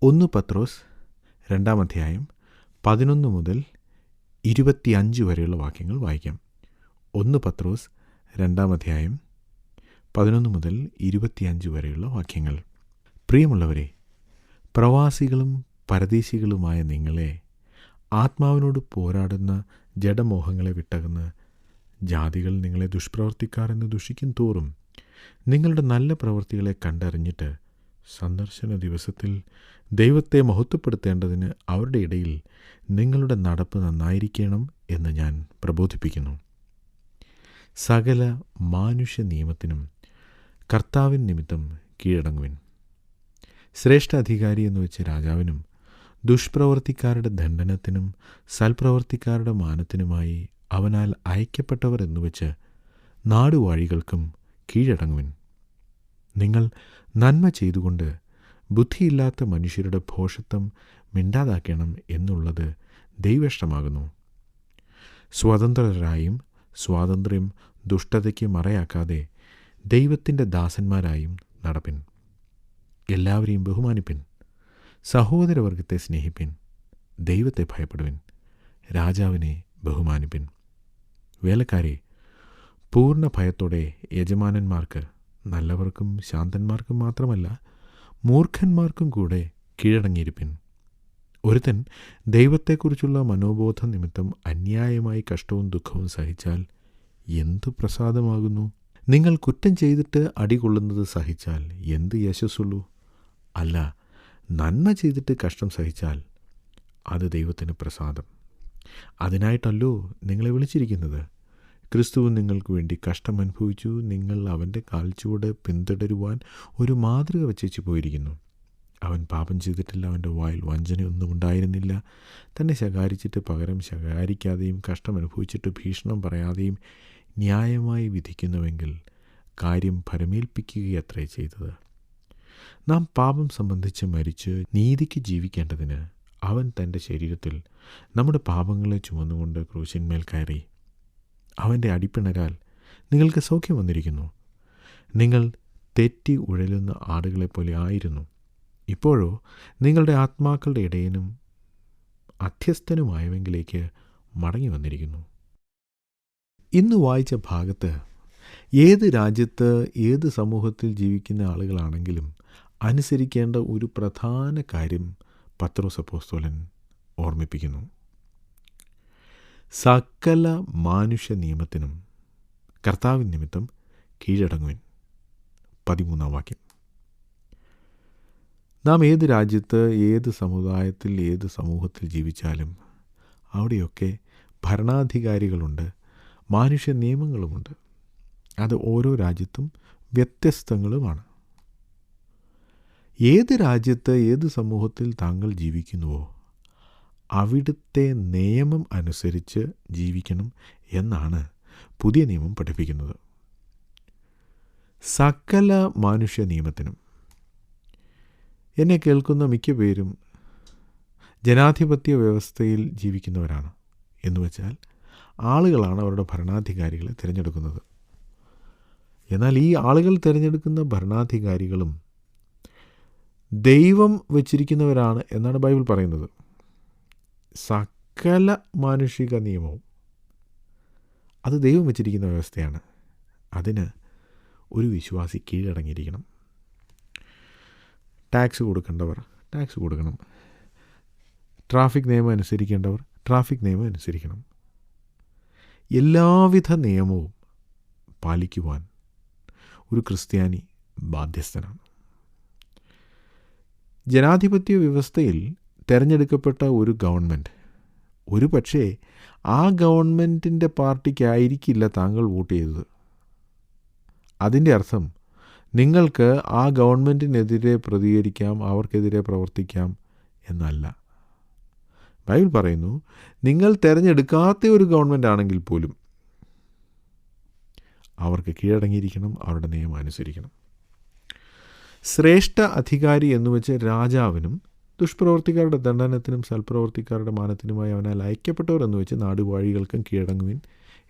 1 പത്രോസ് 2-ാം അധ്യായം 11 മുതൽ 25 വരെയുള്ള വാക്യങ്ങൾ വായിക്കാം. 1 പത്രോസ് 2-ാം അധ്യായം 11 മുതൽ 25 വരെയുള്ള വാക്യങ്ങൾ. പ്രിയമുള്ളവരെ, പ്രവാസികളും പരദേശികളുമായ നിങ്ങളെ ആത്മാവിനോട് പോരാടുന്ന ജഡമോഹങ്ങളെ വിട്ടകന്ന് ജാതികൾ നിങ്ങളെ ദുഷ്പ്രവർത്തിക്കാർ എന്ന് ദുഷിക്കും തോറും നിങ്ങളുടെ നല്ല പ്രവൃത്തികളെ കണ്ടറിഞ്ഞിട്ട് സന്ദർശന ദിവസത്തിൽ ദൈവത്തെ മഹത്വപ്പെടുത്തേണ്ടതിന് അവരുടെ ഇടയിൽ നിങ്ങളുടെ നടപ്പ് നന്നായിരിക്കണം എന്ന് ഞാൻ പ്രബോധിപ്പിക്കുന്നു. സകല മാനുഷ്യ നിയമത്തിനും കർത്താവിൻ നിമിത്തം കീഴടങ്ങുവിൻ. ശ്രേഷ്ഠ അധികാരി എന്ന് വെച്ച് രാജാവിനും ദുഷ്പ്രവർത്തിക്കാരുടെ ദണ്ഡനത്തിനും സൽപ്രവർത്തിക്കാരുടെ മാനത്തിനുമായി അവനാൽ അയക്കപ്പെട്ടവർ എന്നുവെച്ച് നാടുവാഴികൾക്കും കീഴടങ്ങുവിൻ. നിങ്ങൾ നന്മ ചെയ്തുകൊണ്ട് ബുദ്ധിയില്ലാത്ത മനുഷ്യരുടെ ഭോഷത്വം മിണ്ടാതാക്കണം എന്നുള്ളത് ദൈവേഷ്ടമാകുന്നു. സ്വതന്ത്രരായും സ്വാതന്ത്ര്യം ദുഷ്ടതയ്ക്ക് മറയാക്കാതെ ദൈവത്തിൻ്റെ ദാസന്മാരായും നടപ്പിൻ. എല്ലാവരെയും ബഹുമാനിപ്പിൻ. സഹോദരവർഗത്തെ സ്നേഹിപ്പിൻ. ദൈവത്തെ ഭയപ്പെടുവിൻ. രാജാവിനെ ബഹുമാനിപ്പിൻ. വേലക്കാരെ, പൂർണ്ണ ഭയത്തോടെ യജമാനന്മാർക്ക്, നല്ലവർക്കും ശാന്തന്മാർക്കും മാത്രമല്ല മൂർഖന്മാർക്കും കൂടെ കീഴടങ്ങിയിരിപ്പിൻ. ഒരുത്തൻ ദൈവത്തെക്കുറിച്ചുള്ള മനോബോധ നിമിത്തം അന്യായമായി കഷ്ടവും ദുഃഖവും സഹിച്ചാൽ എന്തു പ്രസാദമാകുന്നു? നിങ്ങൾ കുറ്റം ചെയ്തിട്ട് അടികൊള്ളുന്നത് സഹിച്ചാൽ എന്ത് യശസ്സുള്ളൂ? അല്ല, നന്മ ചെയ്തിട്ട് കഷ്ടം സഹിച്ചാൽ അത് ദൈവത്തിന് പ്രസാദം. അതിനായിട്ടല്ലോ നിങ്ങളെ വിളിച്ചിരിക്കുന്നത്. ക്രിസ്തുവ് നിങ്ങൾക്ക് വേണ്ടി കഷ്ടം അനുഭവിച്ചു. നിങ്ങൾ അവൻ്റെ കാൽച്ചുവട് പിന്തുടരുവാൻ ഒരു മാതൃക വച്ചേച്ചു പോയിരിക്കുന്നു. അവൻ പാപം ചെയ്തിട്ടില്ല. അവൻ്റെ വായിൽ വഞ്ചനയൊന്നും ഉണ്ടായിരുന്നില്ല. തന്നെ ശകാരിച്ചിട്ട് പകരം ശകാരിക്കാതെയും കഷ്ടം അനുഭവിച്ചിട്ട് ഭീഷണം പറയാതെയും ന്യായമായി വിധിക്കുന്നുവെങ്കിൽ കാര്യം ഫലമേൽപ്പിക്കുകയത്രേ ചെയ്തത്. നാം പാപം സംബന്ധിച്ച് മരിച്ച് നീതിക്ക് ജീവിക്കേണ്ടതിന് അവൻ തൻ്റെ ശരീരത്തിൽ നമ്മുടെ പാപങ്ങളെ ചുമന്നുകൊണ്ട് ക്രൂശിന്മേൽ കയറി. അവൻ്റെ അടിപ്പിണരാൽ നിങ്ങൾക്ക് സൗഖ്യം വന്നിരിക്കുന്നു. നിങ്ങൾ തെറ്റി ഉഴലുന്ന ആടുകളെപ്പോലെ ആയിരുന്നു. ഇപ്പോഴോ നിങ്ങളുടെ ആത്മാക്കളുടെ ഇടയനും അധ്യസ്ഥനുമായവെങ്കിലേക്ക് മടങ്ങി വന്നിരിക്കുന്നു. ഇന്ന് വായിച്ച ഭാഗത്ത് ഏത് രാജ്യത്ത് ഏത് സമൂഹത്തിൽ ജീവിക്കുന്ന ആളുകളാണെങ്കിലും അനുസരിക്കേണ്ട ഒരു പ്രധാന കാര്യം പത്രോസ് അപ്പോസ്തലൻ ഓർമ്മിപ്പിക്കുന്നു. സകല മാനുഷ്യ നിയമത്തിനും കർത്താവിൻ നിമിത്തം കീഴടങ്ങുവിൻ. 13-ാം വാക്യം. നാം ഏത് രാജ്യത്ത് ഏത് സമുദായത്തിൽ ഏത് സമൂഹത്തിൽ ജീവിച്ചാലും അവിടെയൊക്കെ ഭരണാധികാരികളുണ്ട്, മാനുഷ്യ നിയമങ്ങളുമുണ്ട്. അത് ഓരോ രാജ്യത്തും വ്യത്യസ്തങ്ങളുമാണ്. ഏത് രാജ്യത്ത് ഏത് സമൂഹത്തിൽ താങ്കൾ ജീവിക്കുന്നുവോ അവിടുത്തെ നിയമം അനുസരിച്ച് ജീവിക്കണം എന്നാണ് പുതിയ നിയമം പഠിപ്പിക്കുന്നത്. സകല മാനുഷ്യ നിയമത്തിനും. എന്നെ കേൾക്കുന്ന മിക്ക പേരും ജനാധിപത്യ വ്യവസ്ഥയിൽ ജീവിക്കുന്നവരാണ്. എന്നുവെച്ചാൽ ആളുകളാണ് അവരുടെ ഭരണാധികാരികളെ തിരഞ്ഞെടുക്കുന്നത്. എന്നാൽ ഈ ആളുകൾ തിരഞ്ഞെടുക്കുന്ന ഭരണാധികാരികളും ദൈവം വച്ചിരിക്കുന്നവരാണ് എന്നാണ് ബൈബിൾ പറയുന്നത്. സകല മാനുഷിക നിയമവും അത് ദൈവം വച്ചിരിക്കുന്ന വ്യവസ്ഥയാണ്. അതിന് ഒരു വിശ്വാസി കീഴടങ്ങിയിരിക്കണം. ടാക്സ് കൊടുക്കേണ്ടവർ ടാക്സ് കൊടുക്കണം. ട്രാഫിക് നിയമം അനുസരിക്കേണ്ടവർ ട്രാഫിക് നിയമം അനുസരിക്കണം. എല്ലാവിധ നിയമവും പാലിക്കുവാൻ ഒരു ക്രിസ്ത്യാനി ബാധ്യസ്ഥനാണ്. ജനാധിപത്യ വ്യവസ്ഥയിൽ തിരഞ്ഞെടുക്കപ്പെട്ട ഒരു ഗവൺമെൻറ്, ഒരു പക്ഷേ ആ ഗവൺമെൻറ്റിൻ്റെ പാർട്ടിക്കായിരിക്കില്ല താങ്കൾ വോട്ട് ചെയ്തത്. അതിൻ്റെ അർത്ഥം നിങ്ങൾക്ക് ആ ഗവൺമെൻറ്റിനെതിരെ പ്രതികരിക്കാം, അവർക്കെതിരെ പ്രവർത്തിക്കാം എന്നല്ല. ബൈബിൾ പറയുന്നു, നിങ്ങൾ തിരഞ്ഞെടുക്കാത്ത ഒരു ഗവൺമെൻറ് ആണെങ്കിൽ പോലും അവർക്ക് കീഴടങ്ങിയിരിക്കണം, അവരുടെ നിയമം അനുസരിക്കണം. ശ്രേഷ്ഠ അധികാരി എന്നുവെച്ച് രാജാവിനും ദുഷ്പ്രവർത്തിക്കാരുടെ ദണ്ഡനത്തിനും സൽപ്രവർത്തിക്കാരുടെ മാനത്തിനുമായി അവനാൽ അയക്കപ്പെട്ടവർ എന്ന് വെച്ച് നാടുവാഴികൾക്കും കീഴടങ്ങുവിൻ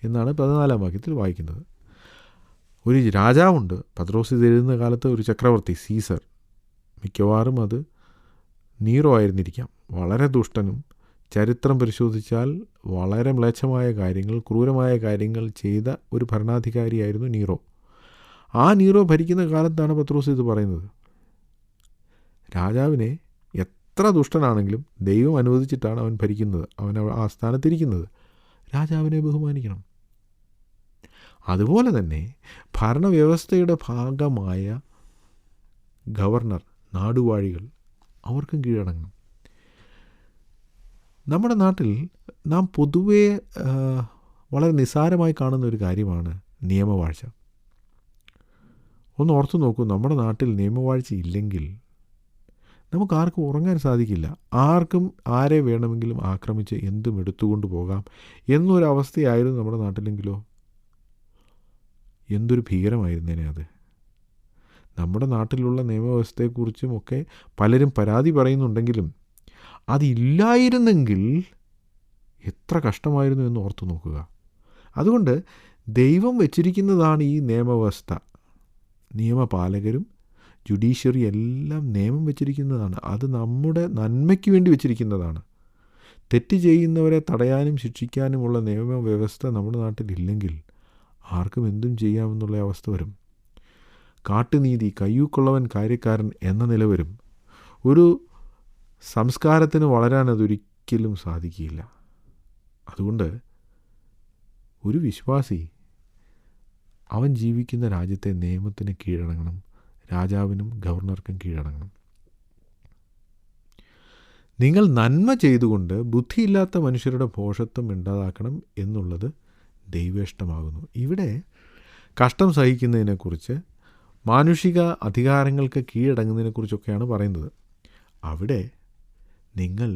എന്നാണ് 14-ാം വാക്യത്തിൽ വായിക്കുന്നത്. ഒരു രാജാവുണ്ട്. പത്രോസ് ഇത് എഴുതുന്ന കാലത്ത് ഒരു ചക്രവർത്തി സീസർ. മിക്കവാറും അത് നീറോ ആയിരുന്നിരിക്കാം. വളരെ ദുഷ്ടനും, ചരിത്രം പരിശോധിച്ചാൽ വളരെ മ്ലേച്ഛമായ കാര്യങ്ങൾ, ക്രൂരമായ കാര്യങ്ങൾ ചെയ്ത ഒരു ഭരണാധികാരിയായിരുന്നു നീറോ. ആ നീറോ ഭരിക്കുന്ന കാലത്താണ് പത്രോസ് ഇത് പറയുന്നത്. രാജാവിനെ എത്ര ദുഷ്ടനാണെങ്കിലും ദൈവം അനുവദിച്ചിട്ടാണ് അവൻ ഭരിക്കുന്നത്, അവൻ ആ സ്ഥാനത്തിരിക്കുന്നത്. രാജാവിനെ ബഹുമാനിക്കണം. അതുപോലെ തന്നെ ഭരണവ്യവസ്ഥയുടെ ഭാഗമായ ഗവർണർ, നാടുവാഴികൾ, അവർക്കും കീഴടങ്ങണം. നമ്മുടെ നാട്ടിൽ നാം പൊതുവേ വളരെ നിസ്സാരമായി കാണുന്ന ഒരു കാര്യമാണ് നിയമവാഴ്ച. ഒന്ന് ഓർത്തു നോക്കൂ, നമ്മുടെ നാട്ടിൽ നിയമവാഴ്ച ഇല്ലെങ്കിൽ നമുക്കാർക്കും ഉറങ്ങാൻ സാധിക്കില്ല. ആർക്കും ആരെ വേണമെങ്കിലും ആക്രമിച്ച് എന്തും എടുത്തുകൊണ്ട് പോകാം എന്നൊരവസ്ഥയായിരുന്നു നമ്മുടെ നാട്ടിലെങ്കിലോ. എന്തൊരു ഭീകരമായിരുന്നേനെ അത്. നമ്മുടെ നാട്ടിലുള്ള നിയമവ്യവസ്ഥയെക്കുറിച്ചും ഒക്കെ പലരും പരാതി പറയുന്നുണ്ടെങ്കിലും അതില്ലായിരുന്നെങ്കിൽ എത്ര കഷ്ടമായിരുന്നു എന്ന് ഓർത്തു നോക്കുക. അതുകൊണ്ട് ദൈവം വച്ചിരിക്കുന്നതാണ് ഈ നിയമവ്യവസ്ഥ. നിയമപാലകരും ജുഡീഷ്യറി എല്ലാം നിയമം വെച്ചിരിക്കുന്നതാണ്. അത് നമ്മുടെ നന്മയ്ക്ക് വേണ്ടി വെച്ചിരിക്കുന്നതാണ്. തെറ്റ് ചെയ്യുന്നവരെ തടയാനും ശിക്ഷിക്കാനുമുള്ള നിയമവ്യവസ്ഥ നമ്മുടെ നാട്ടിലില്ലെങ്കിൽ ആർക്കും എന്തും ചെയ്യാമെന്നുള്ള അവസ്ഥ വരും. കാട്ടുനീതി, കയ്യൂക്കുള്ളവൻ കാര്യക്കാരൻ എന്ന നില വരും. ഒരു സംസ്കാരത്തിന് വളരാൻ അതൊരിക്കലും സാധിക്കില്ല. അതുകൊണ്ട് ഒരു വിശ്വാസി അവൻ ജീവിക്കുന്ന രാജ്യത്തെ നിയമത്തിന് കീഴടങ്ങണം, രാജാവിനും ഗവർണർക്കും കീഴടങ്ങണം. നിങ്ങൾ നന്മ ചെയ്തുകൊണ്ട് ബുദ്ധിയില്ലാത്ത മനുഷ്യരുടെ ഭോഷത്വം ഇല്ലാതാക്കണം എന്നുള്ളത് ദൈവേഷ്ടമാകുന്നു. ഇവിടെ കഷ്ടം സഹിക്കുന്നതിനെക്കുറിച്ച്, മാനുഷിക അധികാരങ്ങൾക്ക് കീഴടങ്ങുന്നതിനെക്കുറിച്ചൊക്കെയാണ് പറയുന്നത്. അവിടെ നിങ്ങൾ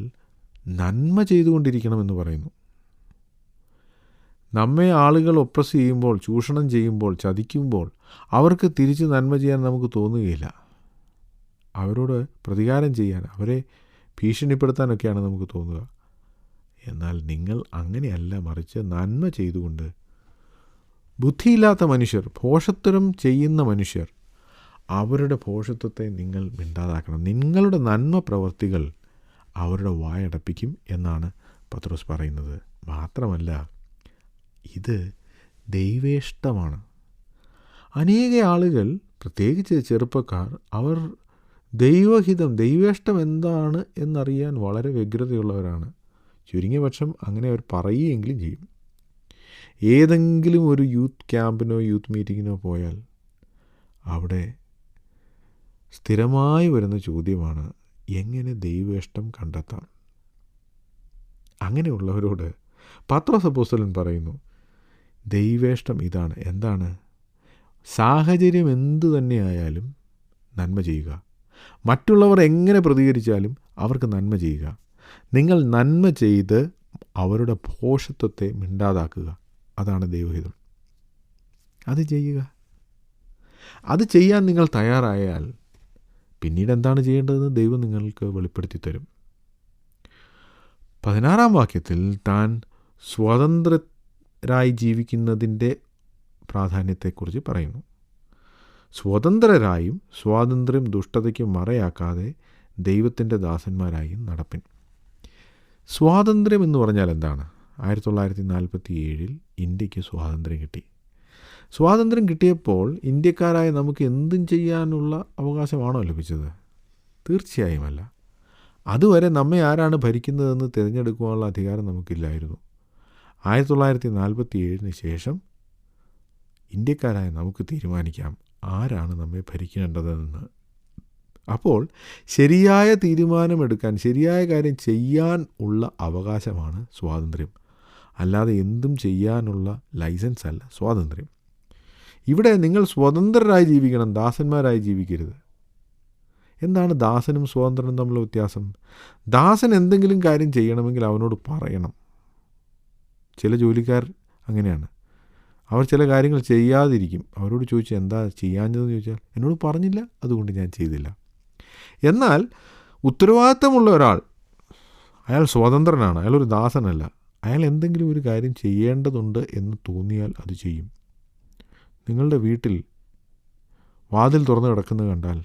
നന്മ ചെയ്തുകൊണ്ടിരിക്കണമെന്ന് പറയുന്നു. നമ്മെ ആളുകൾ ഒപ്രസ് ചെയ്യുമ്പോൾ, ചൂഷണം ചെയ്യുമ്പോൾ, ചതിക്കുമ്പോൾ അവർക്ക് തിരിച്ച് നന്മ ചെയ്യാൻ നമുക്ക് തോന്നുകയില്ല. അവരോട് പ്രതികാരം ചെയ്യാൻ, അവരെ ഭീഷണിപ്പെടുത്താനൊക്കെയാണ് നമുക്ക് തോന്നുക. എന്നാൽ നിങ്ങൾ അങ്ങനെയല്ല, മറിച്ച് നന്മ ചെയ്തുകൊണ്ട് ബുദ്ധിയില്ലാത്ത മനുഷ്യർ, ഭോഷത്വം ചെയ്യുന്ന മനുഷ്യർ, അവരുടെ ഭോഷത്വത്തെ നിങ്ങൾ മിണ്ടാതാക്കണം. നിങ്ങളുടെ നന്മ പ്രവർത്തികൾ അവരുടെ വായടപ്പിക്കും എന്നാണ് പത്രോസ് പറയുന്നത്. മാത്രമല്ല, ഇത് ദൈവേഷ്ടമാണ്. അനേക ആളുകൾ, പ്രത്യേകിച്ച് ചെറുപ്പക്കാർ, അവർ ദൈവഹിതം, ദൈവേഷ്ടം എന്താണ് എന്നറിയാൻ വളരെ വ്യഗ്രതയുള്ളവരാണ്. ചുരുങ്ങിയ പക്ഷം അങ്ങനെ അവർ പറയുകയെങ്കിലും ചെയ്യും. ഏതെങ്കിലും ഒരു യൂത്ത് ക്യാമ്പിനോ യൂത്ത് മീറ്റിങ്ങിനോ പോയാൽ അവിടെ സ്ഥിരമായി വരുന്ന ചോദ്യമാണ്, എങ്ങനെ ദൈവേഷ്ടം കണ്ടെത്താം? അങ്ങനെയുള്ളവരോട് പത്രോസ് അപ്പോസ്തലൻ പറയുന്നു, ദൈവേഷ്ടം ഇതാണ്. എന്താണ്? സാഹചര്യം എന്തു തന്നെയായാലും നന്മ ചെയ്യുക. മറ്റുള്ളവർ എങ്ങനെ പ്രതികരിച്ചാലും അവർക്ക് നന്മ ചെയ്യുക. നിങ്ങൾ നന്മ ചെയ്ത് അവരുടെ ഭോഷത്വത്തെ മിണ്ടാതാക്കുക. അതാണ് ദൈവഹിതം. അത് ചെയ്യുക. അത് ചെയ്യാൻ നിങ്ങൾ തയ്യാറായാൽ പിന്നീട് എന്താണ് ചെയ്യേണ്ടതെന്ന് ദൈവം നിങ്ങൾക്ക് വെളിപ്പെടുത്തി തരും. 16-ാം വാക്യത്തിൽ താൻ സ്വതന്ത്രരായി ജീവിക്കുന്നതിൻ്റെ പ്രാധാന്യത്തെക്കുറിച്ച് പറയുന്നു. സ്വതന്ത്രരായും സ്വാതന്ത്ര്യം ദുഷ്ടതയ്ക്ക് മറയാക്കാതെ ദൈവത്തിൻ്റെ ദാസന്മാരായും നടപ്പിൻ. സ്വാതന്ത്ര്യം എന്ന് പറഞ്ഞാൽ എന്താണ്? 1947 ഇന്ത്യക്ക് സ്വാതന്ത്ര്യം കിട്ടി. സ്വാതന്ത്ര്യം കിട്ടിയപ്പോൾ ഇന്ത്യക്കാരായ നമുക്ക് എന്തും ചെയ്യാനുള്ള അവകാശമാണോ ലഭിച്ചത്? തീർച്ചയായുമല്ല. അതുവരെ നമ്മെ ആരാണ് ഭരിക്കുന്നതെന്ന് തിരഞ്ഞെടുക്കുവാനുള്ള അധികാരം നമുക്കില്ലായിരുന്നു. 1947 ശേഷം ഇന്ത്യക്കാരായ നമുക്ക് തീരുമാനിക്കാം ആരാണ് നമ്മെ ഭരിക്കേണ്ടതെന്ന്. അപ്പോൾ ശരിയായ തീരുമാനമെടുക്കാൻ, ശരിയായ കാര്യം ചെയ്യാൻ ഉള്ള അവകാശമാണ് സ്വാതന്ത്ര്യം. അല്ലാതെ എന്തും ചെയ്യാനുള്ള ലൈസൻസ് അല്ല സ്വാതന്ത്ര്യം. ഇവിടെ നിങ്ങൾ സ്വതന്ത്രരായി ജീവിക്കണം, ദാസന്മാരായി ജീവിക്കരുത്. എന്താണ് ദാസനും സ്വതന്ത്രനും തമ്മിലുള്ള വ്യത്യാസം? ദാസൻ എന്തെങ്കിലും കാര്യം ചെയ്യണമെങ്കിൽ അവനോട് പറയണം. ചില ജോലിക്കാർ അങ്ങനെയാണ്. അവർ ചില കാര്യങ്ങൾ ചെയ്യാതിരിക്കും. അവരോട് ചോദിച്ചു എന്താ ചെയ്യാഞ്ഞതെന്ന് ചോദിച്ചാൽ എന്നോട് പറഞ്ഞില്ല, അതുകൊണ്ട് ഞാൻ ചെയ്തില്ല. എന്നാൽ ഉത്തരവാദിത്തമുള്ള ഒരാൾ, അയാൾ സ്വതന്ത്രനാണ്, അയാളൊരു ദാസനല്ല. അയാൾ എന്തെങ്കിലും ഒരു കാര്യം ചെയ്യേണ്ടതുണ്ട് എന്ന് തോന്നിയാൽ അത് ചെയ്യും. നിങ്ങളുടെ വീട്ടിൽ വാതിൽ തുറന്ന് കിടക്കുന്നത് കണ്ടാൽ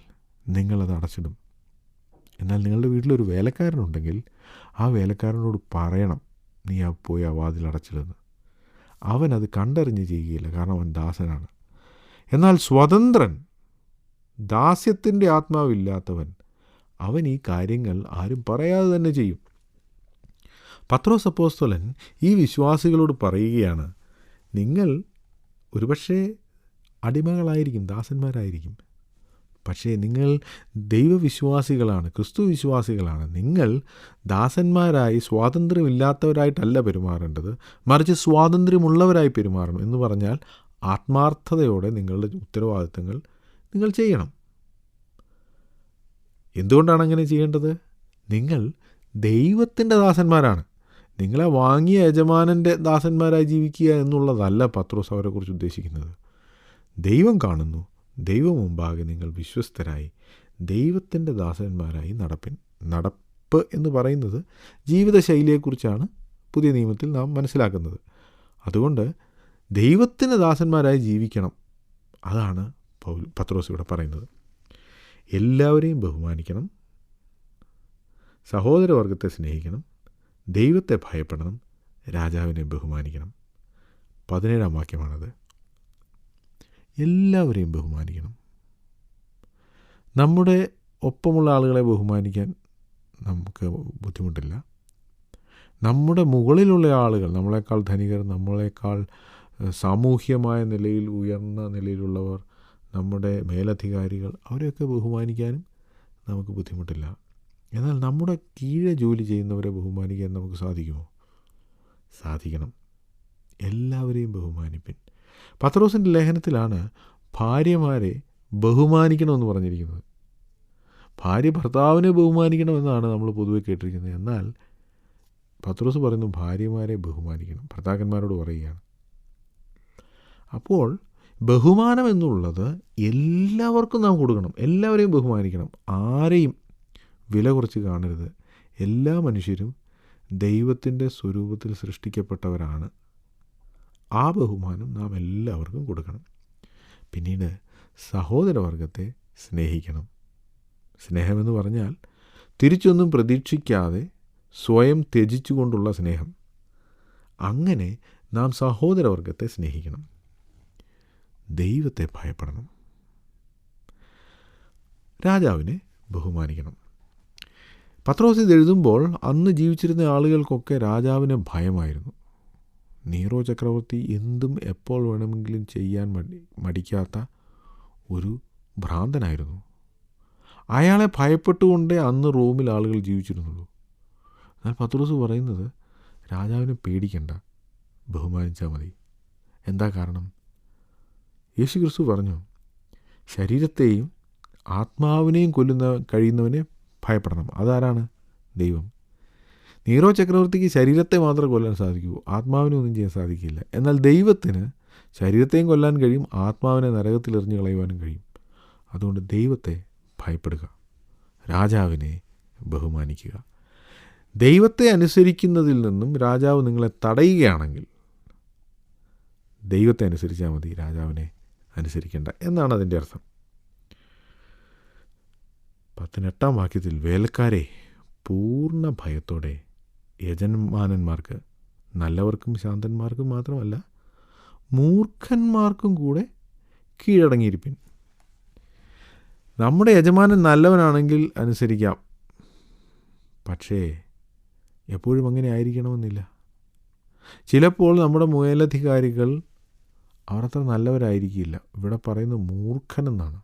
നിങ്ങളത് അടച്ചിടും. എന്നാൽ നിങ്ങളുടെ വീട്ടിലൊരു വേലക്കാരനുണ്ടെങ്കിൽ ആ വേലക്കാരനോട് പറയണം, നീ പോയി ആ വാതിലടച്ചില്ലെന്ന്. അവനത് കണ്ടറിഞ്ഞ് ചെയ്യുകയില്ല, കാരണം അവൻ ദാസനാണ്. എന്നാൽ സ്വതന്ത്രൻ, ദാസ്യത്തിൻ്റെ ആത്മാവില്ലാത്തവൻ, അവൻ ഈ കാര്യങ്ങൾ ആരും പറയാതെ തന്നെ ചെയ്യും. പത്രോസ് അപ്പോസ്തലൻ ഈ വിശ്വാസികളോട് പറയുകയാണ്, നിങ്ങൾ ഒരുപക്ഷെ അടിമകളായിരിക്കും, ദാസന്മാരായിരിക്കും, പക്ഷേ നിങ്ങൾ ദൈവവിശ്വാസികളാണ്, ക്രിസ്തു വിശ്വാസികളാണ്. നിങ്ങൾ ദാസന്മാരായി സ്വാതന്ത്ര്യമില്ലാത്തവരായിട്ടല്ല പെരുമാറേണ്ടത്, മറിച്ച് സ്വാതന്ത്ര്യമുള്ളവരായി പെരുമാറണം. എന്ന് പറഞ്ഞാൽ ആത്മാർത്ഥതയോടെ നിങ്ങളുടെ ഉത്തരവാദിത്തങ്ങൾ നിങ്ങൾ ചെയ്യണം. എന്തുകൊണ്ടാണ് അങ്ങനെ ചെയ്യേണ്ടത്? നിങ്ങൾ ദൈവത്തിൻ്റെ ദാസന്മാരാണ്. നിങ്ങളെ വാങ്ങിയ യജമാനൻ്റെ ദാസന്മാരായി ജീവിക്കുക എന്നുള്ളതല്ല പത്രോസ് അവരെക്കുറിച്ച് ഉദ്ദേശിക്കുന്നത്. ദൈവം കാണുന്നു, ദൈവം മുമ്പാകെ നിങ്ങൾ വിശ്വസ്തരായി ദൈവത്തിൻ്റെ ദാസന്മാരായി നടപ്പിൻ. നടപ്പ് എന്ന് പറയുന്നത് ജീവിതശൈലിയെക്കുറിച്ചാണ് പുതിയ നിയമത്തിൽ നാം മനസ്സിലാക്കുന്നത്. അതുകൊണ്ട് ദൈവത്തിൻ്റെ ദാസന്മാരായി ജീവിക്കണം. അതാണ് പത്രോസ് ഇവിടെ പറയുന്നത്. എല്ലാവരെയും ബഹുമാനിക്കണം, സഹോദരവർഗത്തെ സ്നേഹിക്കണം, ദൈവത്തെ ഭയപ്പെടണം, രാജാവിനെ ബഹുമാനിക്കണം. 17-ാം വാക്യമാണത്. എല്ലാവരെയും ബഹുമാനിക്കണം. നമ്മുടെ ഒപ്പമുള്ള ആളുകളെ ബഹുമാനിക്കാൻ നമുക്ക് ബുദ്ധിമുട്ടില്ല. നമ്മുടെ മുകളിലുള്ള ആളുകൾ, നമ്മളെക്കാൾ ധനികർ, നമ്മളെക്കാൾ സാമൂഹ്യമായ നിലയിൽ ഉയർന്ന നിലയിലുള്ളവർ, നമ്മുടെ മേലധികാരികൾ, അവരെയൊക്കെ ബഹുമാനിക്കാനും നമുക്ക് ബുദ്ധിമുട്ടില്ല. എന്നാൽ നമ്മുടെ കീഴെ ജോലി ചെയ്യുന്നവരെ ബഹുമാനിക്കാൻ നമുക്ക് സാധിക്കുമോ? സാധിക്കണം. എല്ലാവരെയും ബഹുമാനിപ്പിൻ. പത്രോസിൻ്റെ ലേഖനത്തിലാണ് ഭാര്യമാരെ ബഹുമാനിക്കണമെന്ന് പറഞ്ഞിരിക്കുന്നത്. ഭാര്യ ഭർത്താവിനെ ബഹുമാനിക്കണമെന്നാണ് നമ്മൾ പൊതുവെ കേട്ടിരിക്കുന്നത്. എന്നാൽ പത്രോസ് പറയുന്നു ഭാര്യമാരെ ബഹുമാനിക്കണം, ഭർത്താക്കന്മാരോട് പറയുകയാണ്. അപ്പോൾ ബഹുമാനം എന്നുള്ളത് എല്ലാവർക്കും നാം കൊടുക്കണം, എല്ലാവരെയും ബഹുമാനിക്കണം, ആരെയും വില കുറച്ച് കാണരുത്. എല്ലാ മനുഷ്യരും ദൈവത്തിൻ്റെ സ്വരൂപത്തിൽ സൃഷ്ടിക്കപ്പെട്ടവരാണ്. ആ ബഹുമാനം നാം എല്ലാവർക്കും കൊടുക്കണം. പിന്നീട് സഹോദരവർഗത്തെ സ്നേഹിക്കണം. സ്നേഹമെന്ന് പറഞ്ഞാൽ തിരിച്ചൊന്നും പ്രതീക്ഷിക്കാതെ സ്വയം ത്യജിച്ചുകൊണ്ടുള്ള സ്നേഹം. അങ്ങനെ നാം സഹോദരവർഗത്തെ സ്നേഹിക്കണം. ദൈവത്തെ ഭയപ്പെടണം. രാജാവിനെ ബഹുമാനിക്കണം. പത്രോസ് ഇത് എഴുതുമ്പോൾ അന്ന് ജീവിച്ചിരുന്ന ആളുകൾക്കൊക്കെ രാജാവിന് ഭയമായിരുന്നു. നീറോ ചക്രവർത്തി എന്തും എപ്പോൾ വേണമെങ്കിലും ചെയ്യാൻ മടിക്കാത്ത ഒരു ഭ്രാന്തനായിരുന്നു. അയാളെ ഭയപ്പെട്ടുകൊണ്ടേ അന്ന് റോമിൽ ആളുകൾ ജീവിച്ചിരുന്നുള്ളൂ. എന്നാൽ പത്രോസ് പറയുന്നത് രാജാവിനെ പേടിക്കണ്ട, ബഹുമാനിച്ചാൽ മതി. എന്താ കാരണം? യേശു ക്രിസ്തു പറഞ്ഞു, ശരീരത്തെയും ആത്മാവിനെയും കഴിയുന്നവനെ ഭയപ്പെടണം. അതാരാണ്? ദൈവം. നീറോ ചക്രവർത്തിക്ക് ശരീരത്തെ മാത്രമേ കൊല്ലാൻ സാധിക്കൂ, ആത്മാവിനെ ഒന്നും ചെയ്യാൻ സാധിക്കില്ല. എന്നാൽ ദൈവത്തിന് ശരീരത്തെയും കൊല്ലാൻ കഴിയും, ആത്മാവിനെ നരകത്തിലെറിഞ്ഞ് കളയുവാനും കഴിയും. അതുകൊണ്ട് ദൈവത്തെ ഭയപ്പെടുക, രാജാവിനെ ബഹുമാനിക്കുക. ദൈവത്തെ അനുസരിക്കുന്നതിൽ നിന്നും രാജാവ് നിങ്ങളെ തടയുകയാണെങ്കിൽ ദൈവത്തെ അനുസരിച്ചാൽ മതി, രാജാവിനെ അനുസരിക്കേണ്ട എന്നാണ് അതിൻ്റെ അർത്ഥം. 18-ാം വാക്യത്തിൽ വേലക്കാരെ പൂർണ്ണ ഭയത്തോടെ യജമാനന്മാർക്ക്, നല്ലവർക്കും ശാന്തന്മാർക്കും മാത്രമല്ല മൂർഖന്മാർക്കും കൂടെ കീഴടങ്ങിയിരിപ്പിൻ. നമ്മുടെ യജമാനൻ നല്ലവനാണെങ്കിൽ അനുസരിക്കാം, പക്ഷേ എപ്പോഴും അങ്ങനെ ആയിരിക്കണമെന്നില്ല. ചിലപ്പോൾ നമ്മുടെ മേലധികാരികൾ അവർ അത്ര നല്ലവരായിരിക്കില്ല. ഇവിടെ പറയുന്നത് മൂർഖനെന്നാണ്.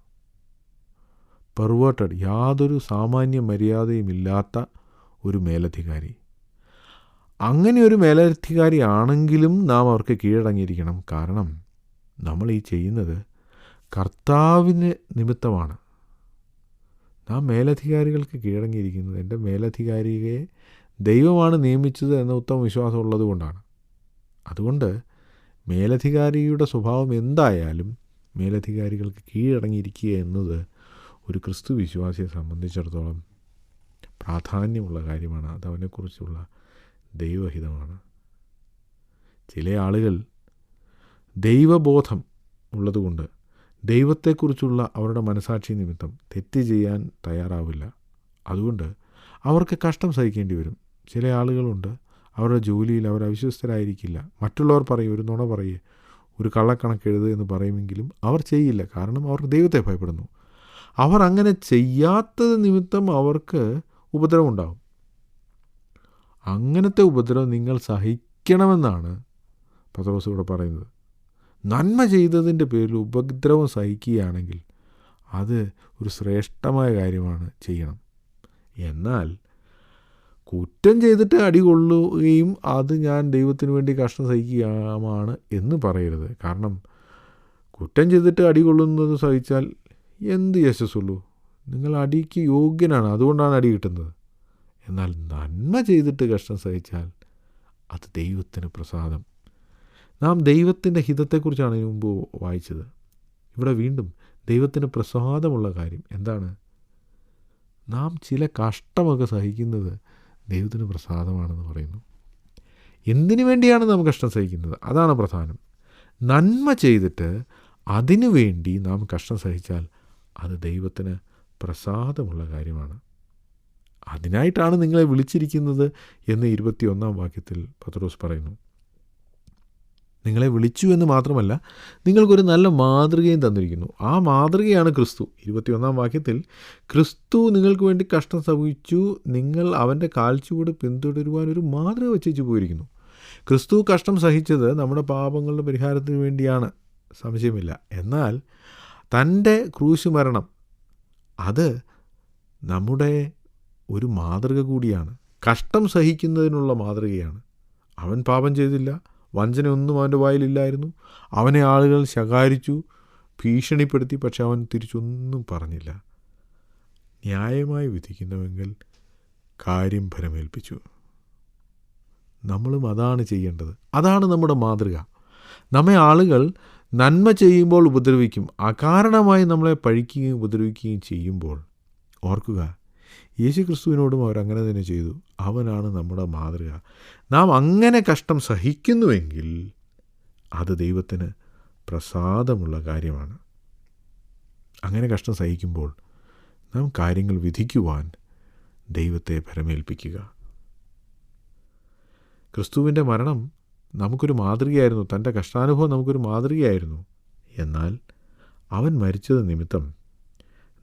പെർവേർട്ടഡ്, യാതൊരു സാമാന്യ മര്യാദയും ഇല്ലാത്ത ഒരു മേലധികാരി. അങ്ങനെ ഒരു മേലധികാരി ആണെങ്കിലും നാം അവർക്ക് കീഴടങ്ങിയിരിക്കണം. കാരണം നമ്മൾ ഈ ചെയ്യുന്നത് കർത്താവിന് നിമിത്തമാണ്. നാം മേലധികാരികൾക്ക് കീഴടങ്ങിയിരിക്കുന്നത് എൻ്റെ മേലധികാരിയെ ദൈവമാണ് നിയമിച്ചത് എന്ന ഉത്തമ വിശ്വാസം ഉള്ളത് കൊണ്ടാണ്. അതുകൊണ്ട് മേലധികാരിയുടെ സ്വഭാവം എന്തായാലും മേലധികാരികൾക്ക് കീഴടങ്ങിയിരിക്കുക എന്നത് ഒരു ക്രിസ്തു വിശ്വാസിയെ സംബന്ധിച്ചിടത്തോളം പ്രാധാന്യമുള്ള കാര്യമാണ്. അതവനെക്കുറിച്ചുള്ള ദൈവഹിതമാണ്. ചില ആളുകൾ ദൈവബോധം ഉള്ളതുകൊണ്ട് ദൈവത്തെക്കുറിച്ചുള്ള അവരുടെ മനസാക്ഷി നിമിത്തം തെറ്റ് ചെയ്യാൻ തയ്യാറാവില്ല. അതുകൊണ്ട് അവർക്ക് കഷ്ടം സഹിക്കേണ്ടി വരും. ചില ആളുകളുണ്ട്, അവരുടെ ജോലിയിൽ അവർ അവിശ്വസ്തരായിരിക്കില്ല. മറ്റുള്ളവർ പറയും, ഒരു നുണ പറയേ, ഒരു കള്ളക്കണക്ക് എഴുതുക എന്ന് പറയുമെങ്കിലും അവർ ചെയ്യില്ല. കാരണം അവർ ദൈവത്തെ ഭയപ്പെടുന്നു. അവർ അങ്ങനെ ചെയ്യാത്തത് നിമിത്തം അവർക്ക് ഉപദ്രവം ഉണ്ടാകും. അങ്ങനത്തെ ഉപദ്രവം നിങ്ങൾ സഹിക്കണമെന്നാണ് പത്രോസ് ഇവിടെ പറയുന്നത്. നന്മ ചെയ്തതിൻ്റെ പേരിൽ ഉപദ്രവം സഹിക്കുകയാണെങ്കിൽ അത് ഒരു ശ്രേഷ്ഠമായ കാര്യമാണ്, ചെയ്യണം. എന്നാൽ കുറ്റം ചെയ്തിട്ട് അടികൊള്ളുകയും അത് ഞാൻ ദൈവത്തിന് വേണ്ടി കഷ്ടം സഹിക്കുകയാണ് എന്ന് പറയരുത്. കാരണം കുറ്റം ചെയ്തിട്ട് അടികൊള്ളുന്നത് സഹിച്ചാൽ എന്ത് യശസ്സുള്ളൂ? നിങ്ങൾ അടിക്ക് യോഗ്യനാണ്, അതുകൊണ്ടാണ് അടി കിട്ടുന്നത്. എന്നാൽ നന്മ ചെയ്തിട്ട് കഷ്ടം സഹിച്ചാൽ അത് ദൈവത്തിന് പ്രസാദം. നാം ദൈവത്തിൻ്റെ ഹിതത്തെക്കുറിച്ചാണ് ഇതിനു മുമ്പ് വായിച്ചത്. ഇവിടെ വീണ്ടും ദൈവത്തിന് പ്രസാദമുള്ള കാര്യം എന്താണ്? നാം ചില കഷ്ടമൊക്കെ സഹിക്കുന്നത് ദൈവത്തിന് പ്രസാദമാണെന്ന് പറയുന്നു. എന്തിനു വേണ്ടിയാണ് നാം കഷ്ടം സഹിക്കുന്നത്? അതാണ് പ്രധാനം. നന്മ ചെയ്തിട്ട് അതിനു വേണ്ടി നാം കഷ്ടം സഹിച്ചാൽ അത് ദൈവത്തിന് പ്രസാദമുള്ള കാര്യമാണ്. അതിനായിട്ടാണ് നിങ്ങളെ വിളിച്ചിരിക്കുന്നത് എന്ന് 21 വാക്യത്തിൽ പത്രോസ് പറയുന്നു. നിങ്ങളെ വിളിച്ചു എന്ന് മാത്രമല്ല, നിങ്ങൾക്കൊരു നല്ല മാതൃകയും തന്നിരിക്കുന്നു. ആ മാതൃകയാണ് ക്രിസ്തു. 21 വാക്യത്തിൽ ക്രിസ്തു നിങ്ങൾക്ക് വേണ്ടി കഷ്ടം സഹിച്ചു, നിങ്ങൾ അവൻ്റെ കാൽച്ചുവട് പിന്തുടരുവാൻ ഒരു മാതൃക വെച്ചു പോയിരിക്കുന്നു. ക്രിസ്തു കഷ്ടം സഹിച്ചത് നമ്മുടെ പാപങ്ങളുടെ പരിഹാരത്തിന് വേണ്ടിയാണ്, സംശയമില്ല. എന്നാൽ തൻ്റെ ക്രൂശ് മരണം അത് നമ്മുടെ ഒരു മാതൃക കൂടിയാണ്. കഷ്ടം സഹിക്കുന്നതിനുള്ള മാതൃകയാണ്. അവൻ പാപം ചെയ്തില്ല, വഞ്ചനയൊന്നും അവൻ്റെ വായിലില്ലായിരുന്നു. അവനെ ആളുകൾ ശകാരിച്ചു, ഭീഷണിപ്പെടുത്തി, പക്ഷെ അവൻ തിരിച്ചൊന്നും പറഞ്ഞില്ല. ന്യായമായി വിധിക്കുന്നുവെങ്കിൽ കാര്യം ഫലമേൽപ്പിച്ചു. നമ്മളും അതാണ് ചെയ്യേണ്ടത്. അതാണ് നമ്മുടെ മാതൃക. നമ്മെ ആളുകൾ നന്മ ചെയ്യുമ്പോൾ ഉപദ്രവിക്കും, അകാരണമായി നമ്മളെ പഴിക്കുകയും ഉപദ്രവിക്കുകയും ചെയ്യുമ്പോൾ ഓർക്കുക, യേശു ക്രിസ്തുവിനോടും അവരങ്ങനെ തന്നെ ചെയ്തു. അവനാണ് നമ്മുടെ മാതൃക. നാം അങ്ങനെ കഷ്ടം സഹിക്കുന്നുവെങ്കിൽ അത് ദൈവത്തിന് പ്രസാദമുള്ള കാര്യമാണ്. അങ്ങനെ കഷ്ടം സഹിക്കുമ്പോൾ നാം കാര്യങ്ങൾ വിധിക്കുവാൻ ദൈവത്തെ ഭരമേൽപ്പിക്കുക. ക്രിസ്തുവിൻ്റെ മരണം നമുക്കൊരു മാതൃകയായിരുന്നു. തൻ്റെ കഷ്ടാനുഭവം നമുക്കൊരു മാതൃകയായിരുന്നു. എന്നാൽ അവൻ മരിച്ചത് നിമിത്തം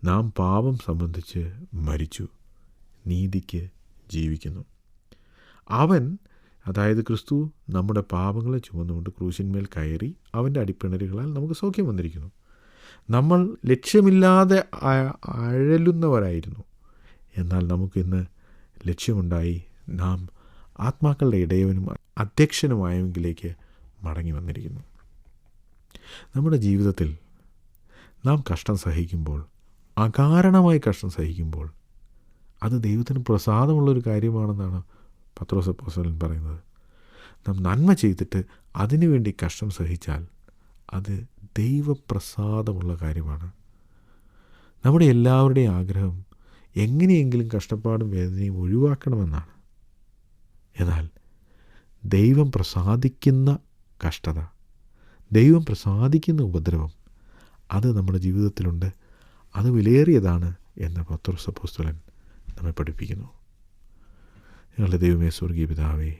നാം പാപം സംബന്ധിച്ച് മരിച്ചു, നീതിക്ക് ജീവിക്കുന്നു. അവൻ, അതായത് ക്രിസ്തു, നമ്മുടെ പാപങ്ങളെ ചുമന്നുകൊണ്ട് ക്രൂശിന്മേൽ കയറി അവൻ്റെ അടിപ്പിണരുകളാൽ നമുക്ക് സൗഖ്യം വന്നിരിക്കുന്നു. നമ്മൾ ലക്ഷ്യമില്ലാതെ അഴലുന്നവരായിരുന്നു. എന്നാൽ നമുക്കിന്ന് ലക്ഷ്യമുണ്ടായി. നാം ആത്മാക്കളുടെ ഇടയവനും അധ്യക്ഷനുമായെങ്കിലേക്ക് മടങ്ങി വന്നിരിക്കുന്നു. നമ്മുടെ ജീവിതത്തിൽ നാം കഷ്ടം സഹിക്കുമ്പോൾ, അകാരണമായി കഷ്ടം സഹിക്കുമ്പോൾ അത് ദൈവത്തിന് പ്രസാദമുള്ളൊരു കാര്യമാണെന്നാണ് പത്രോസ് അപ്പോസ്തലൻ പറയുന്നത്. നാം നന്മ ചെയ്തിട്ട് അതിനുവേണ്ടി കഷ്ടം സഹിച്ചാൽ അത് ദൈവപ്രസാദമുള്ള കാര്യമാണ്. നമ്മുടെ എല്ലാവരുടെയും ആഗ്രഹം എങ്ങനെയെങ്കിലും കഷ്ടപ്പാടും വേദനയും ഒഴിവാക്കണമെന്നാണ്. എന്നാൽ ദൈവം പ്രസാദിക്കുന്ന കഷ്ടത, ദൈവം പ്രസാദിക്കുന്ന ഉപദ്രവം, അത് നമ്മുടെ ജീവിതത്തിലുണ്ട്. അത് വിലയേറിയതാണ് എന്ന് പത്രോസ് അപ്പോസ്തലൻ നമ്മെ പഠിപ്പിക്കുന്നു. ഞങ്ങളുടെ ദൈവമേ, സ്വർഗീയ പിതാവേ,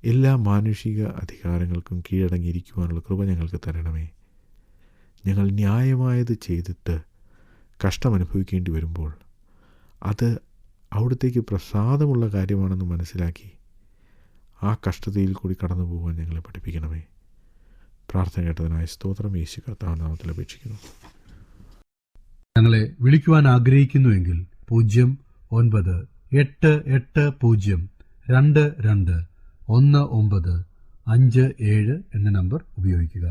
എല്ലാ മാനുഷിക അധികാരങ്ങൾക്കും കീഴടങ്ങിയിരിക്കുവാനുള്ള കൃപ ഞങ്ങൾക്ക് തരണമേ. ഞങ്ങൾ ന്യായമായത് ചെയ്തിട്ട് കഷ്ടമനുഭവിക്കേണ്ടി വരുമ്പോൾ അത് അവിടത്തേക്ക് പ്രസാദമുള്ള കാര്യമാണെന്ന് മനസ്സിലാക്കി ആ കഷ്ടതയിൽ കൂടി കടന്നു പോകാൻ ഞങ്ങളെ പഠിപ്പിക്കണമേ. പ്രാർത്ഥന കേട്ടതിനായി സ്തോത്രം. യേശു കർത്താവിന്റെ നാമത്തിൽ അപേക്ഷിക്കുന്നു. ഞങ്ങളെ വിളിക്കുവാൻ ആഗ്രഹിക്കുന്നുവെങ്കിൽ 098802221957 എന്ന നമ്പർ ഉപയോഗിക്കുക.